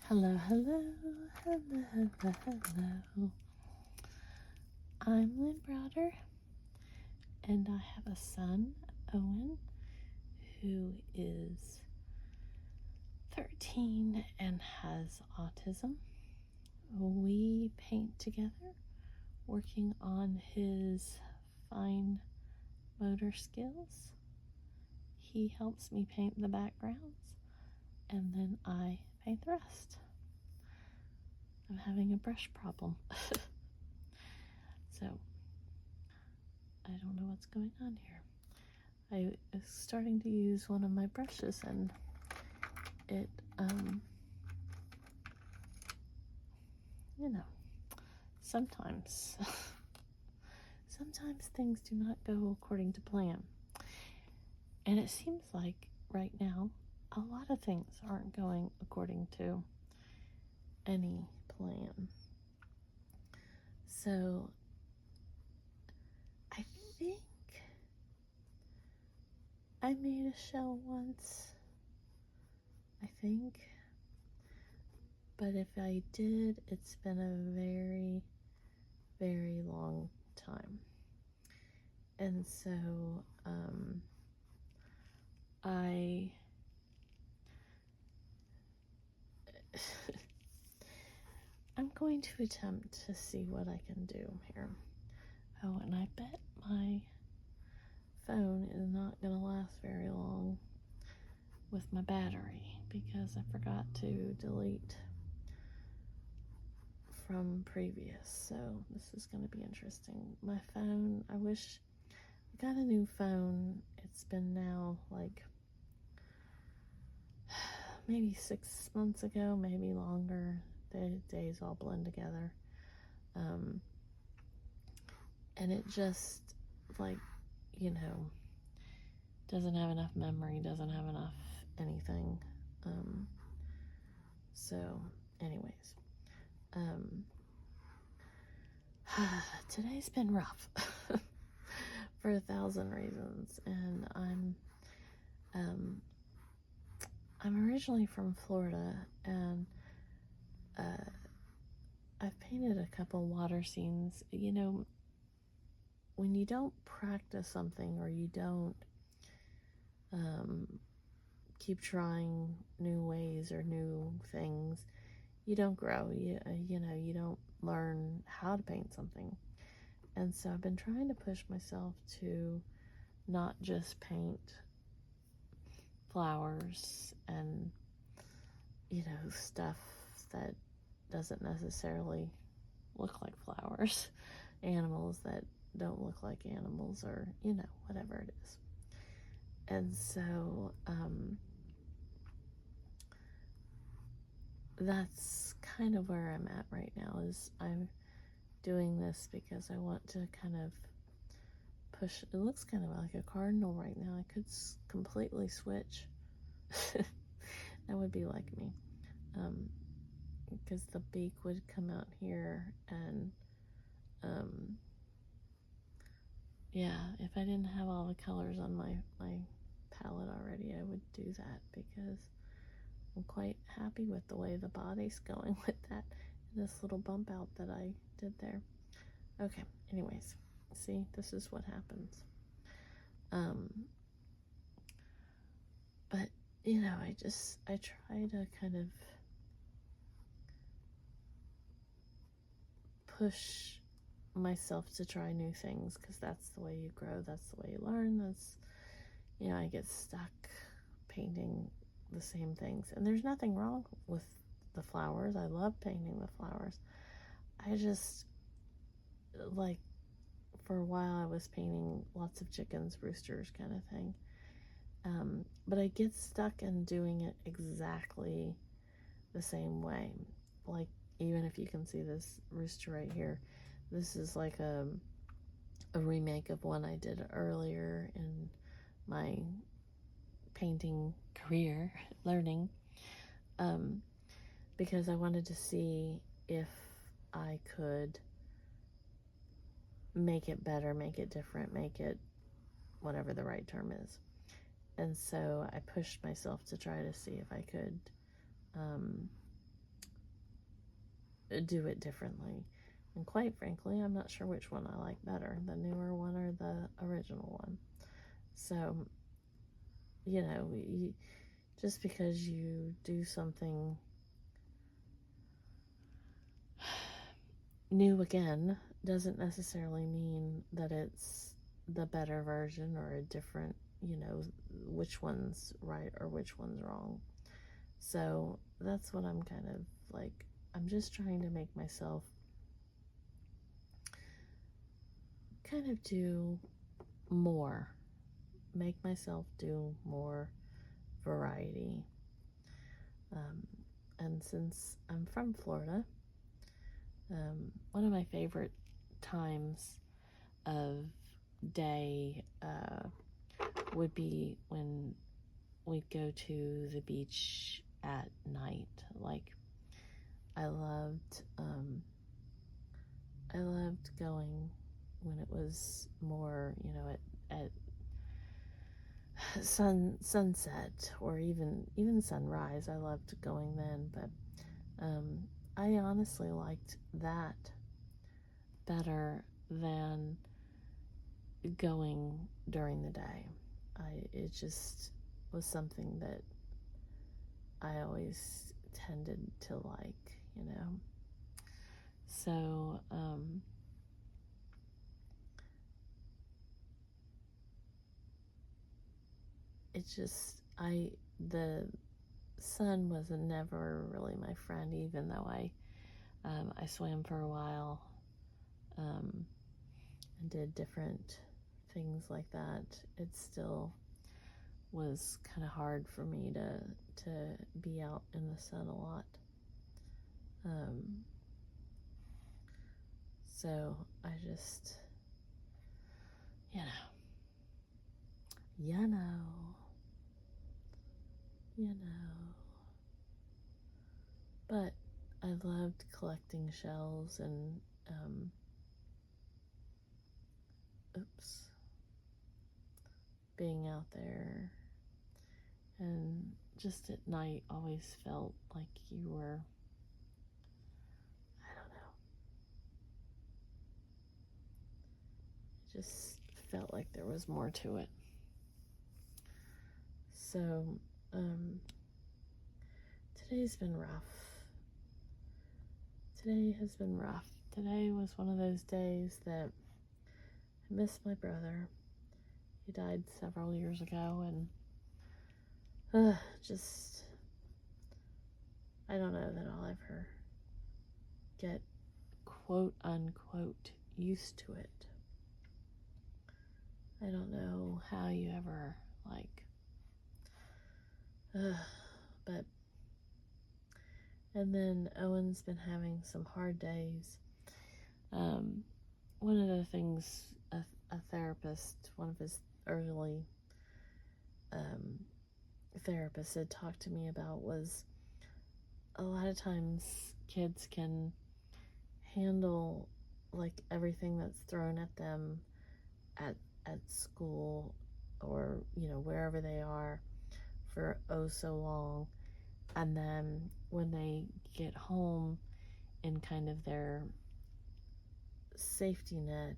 Hello, hello, hello, hello, hello. I'm Lynn Browder, and I have a son, Owen, who is 13 and has autism. We paint together, working on his fine motor skills. He helps me paint the backgrounds, and then I paint the rest. I'm having a brush problem. So, I don't know what's going on here. I was starting to use one of my brushes and it, sometimes, sometimes things do not go according to plan. And it seems like right now, a lot of things aren't going according to any plan. So, I think I made a shell once, but if I did, it's been a very, very long time. And so, I'm going to attempt to see what I can do here. Oh, and I bet my phone is not going to last very long with my battery because I forgot to delete from previous. So this is going to be interesting. My phone, I wish I got a new phone. It's been now like maybe 6 months ago, maybe longer. The days all blend together. And it just, like, doesn't have enough memory, doesn't have enough anything. So, anyways. Today's been rough for 1,000 reasons. And I'm originally from Florida, and I've painted a couple water scenes. When you don't practice something or you don't keep trying new ways or new things, you don't grow. You don't learn how to paint something. And so I've been trying to push myself to not just paint flowers and stuff that doesn't necessarily look like flowers, animals that don't look like animals, or whatever it is. And so that's kind of where I'm at right now. Is I'm doing this because I want to kind of push. It looks kind of like a cardinal right now. I could completely switch. That would be like me, because the beak would come out here, and yeah, if I didn't have all the colors on my palette already, I would do that, because I'm quite happy with the way the body's going with that, and this little bump out that I did there. Okay, anyways, see, this is what happens. But I try to kind of push myself to try new things, because that's the way you grow, that's the way you learn. That's, I get stuck painting the same things, and there's nothing wrong with the flowers. I love painting the flowers. I just, like, for a while I was painting lots of chickens, roosters, kind of thing. But I get stuck in doing it exactly the same way. Like, even if you can see this rooster right here, this is like a remake of one I did earlier in my painting career, learning, because I wanted to see if I could make it better, make it different, make it whatever the right term is. And so I pushed myself to try to see if I could do it differently. And quite frankly, I'm not sure which one I like better, the newer one or the original one. So, just because you do something new again doesn't necessarily mean that it's the better version or a different, which one's right or which one's wrong. So that's what I'm kind of like. I'm just trying to make myself kind of do more, make myself do more variety. And since I'm from Florida, one of my favorite times of day would be when we'd go to the beach at night. Like, I loved going when it was more, at sunset or even sunrise. I loved going then, but I honestly liked that better than going during the day. It just was something that I always tended to like. So it's just the sun was never really my friend, even though I swam for a while and did different things like that. It still was kind of hard for me to be out in the sun a lot. So I just, you know, you know, you know. But I loved collecting shells and, being out there. And just at night always felt like you were, I don't know, it just felt like there was more to it. So, today's been rough. Today has been rough. Today was one of those days that I miss my brother. He died several years ago, and just, I don't know that I'll ever get quote unquote used to it. I don't know how you ever but and then Owen's been having some hard days. One of the things a therapist, one of his early therapists had talked to me about was a lot of times kids can handle like everything that's thrown at them at school or wherever they are for oh so long, and then when they get home in kind of their safety net,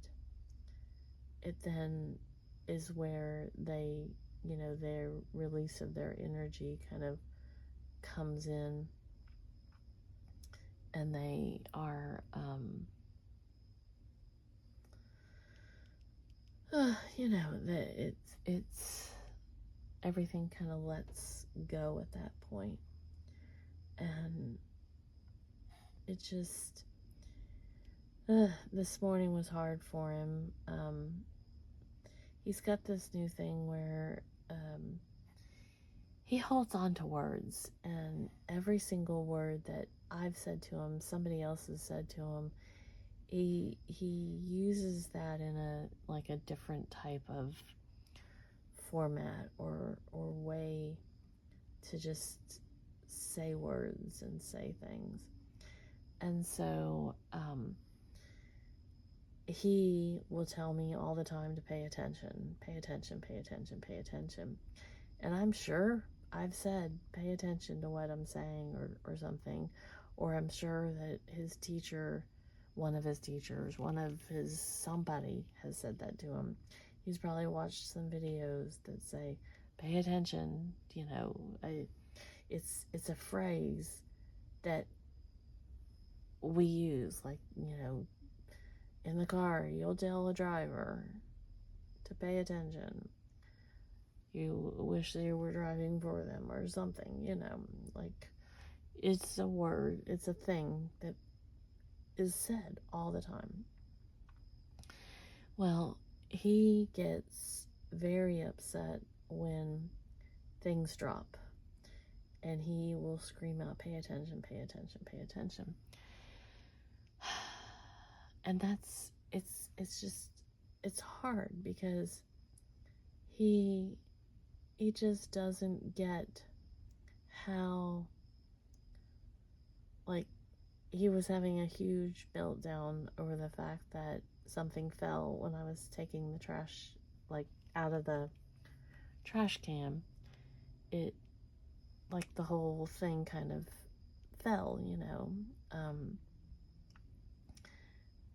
it then is where they, their release of their energy kind of comes in, and they are that it's everything kind of lets go at that point. And it just this morning was hard for him. He's got this new thing where he holds on to words, and every single word that I've said to him, somebody else has said to him, he uses that in a different type of format or way to just say words and say things. And so he will tell me all the time to pay attention, pay attention, pay attention, pay attention. And I'm sure I've said pay attention to what I'm saying or something, Or I'm sure that his teacher, one of his teachers, somebody has said that to him. He's probably watched some videos that say, pay attention, it's a phrase that we use, like, in the car, you'll tell a driver to pay attention. You wish they were driving for them or something, like, it's a word, it's a thing that is said all the time. Well, he gets very upset when things drop, and he will scream out, pay attention, pay attention, pay attention. And it's hard because he just doesn't get how, like, he was having a huge meltdown over the fact that something fell when I was taking the trash, like, out of the trash can. It, like, the whole thing kind of fell,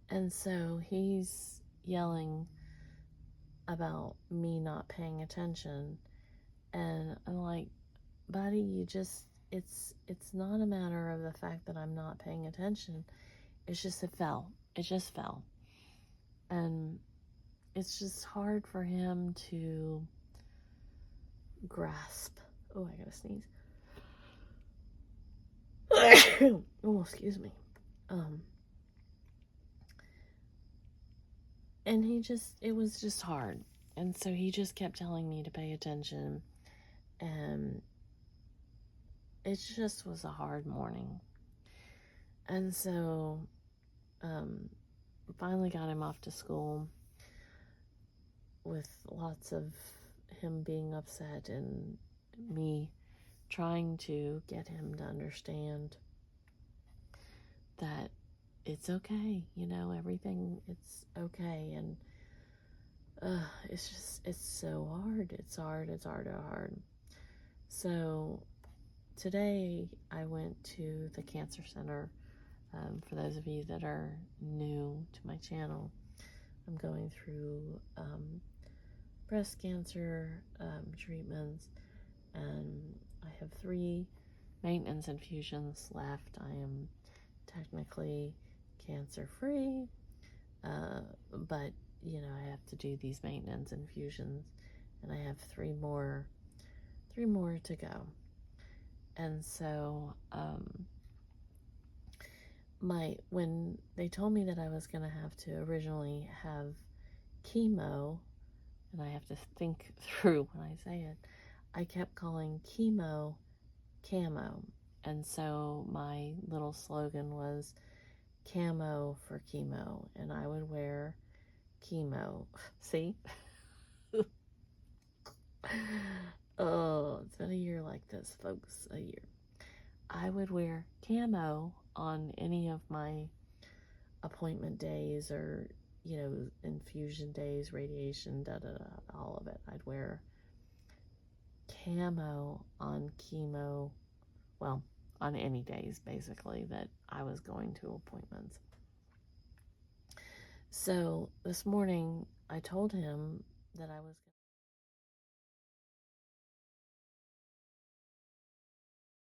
and so he's yelling about me not paying attention, and I'm like, buddy, it's not a matter of the fact that I'm not paying attention. It's just it just fell, and it's just hard for him to grasp. Oh, I gotta sneeze. Oh, excuse me. And it was just hard. And so he just kept telling me to pay attention. And it just was a hard morning. And so, finally got him off to school with lots of him being upset and me trying to get him to understand that it's okay, everything, it's okay. And it's so hard. It's hard. So today I went to the cancer center. For those of you that are new to my channel, I'm going through breast cancer treatments, and I have 3 maintenance infusions left. I am technically cancer free, but I have to do these maintenance infusions, and I have 3 more to go. And so when they told me that I was going to have to originally have chemo, and I have to think through when I say it, I kept calling chemo camo. And so my little slogan was camo for chemo, and I would wear chemo. See? Oh, it's been a year like this, folks. A year. I would wear camo on any of my appointment days, or infusion days, radiation, all of it. I'd wear camo on chemo, well, on any days basically that I was going to appointments. So this morning I told him that I was